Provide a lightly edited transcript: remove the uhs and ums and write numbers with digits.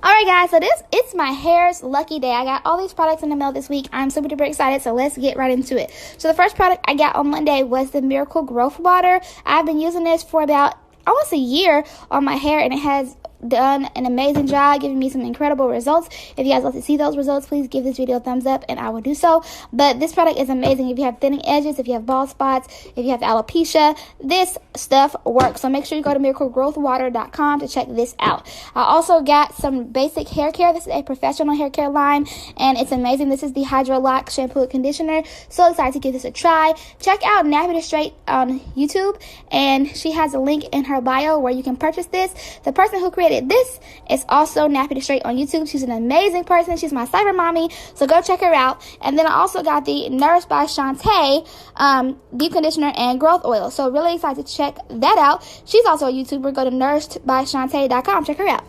Alright guys, so it's my hair's lucky day. I got all these products in the mail this week. I'm super duper excited, so let's get right into it. So the first product I got on Monday was the Miracle Growth Water. I've been using this for about almost a year on my hair, and it has done an amazing job giving me some incredible results. If you guys like to see those results, please give this video a thumbs up and I will do so. But this product is amazing if you have thinning edges, if you have bald spots, if you have alopecia. This stuff works, so make sure you go to miraclegrowthwater.com to check this out. I also got some basic hair care. This is a professional hair care line and it's amazing. This is the Hydro Lock shampoo and conditioner. So excited to give this a try. Check out Nappy to Straight on YouTube, and she has a link in her bio where you can purchase this. The person who created this is also Nappy to Straight on YouTube. She's an amazing person. She's my cyber mommy, so go check her out. And then I also got the Nourished by Shantae deep conditioner and growth oil, so really excited to check that out. She's also a YouTuber. Go to nourishedbyshantae.com. Check her out.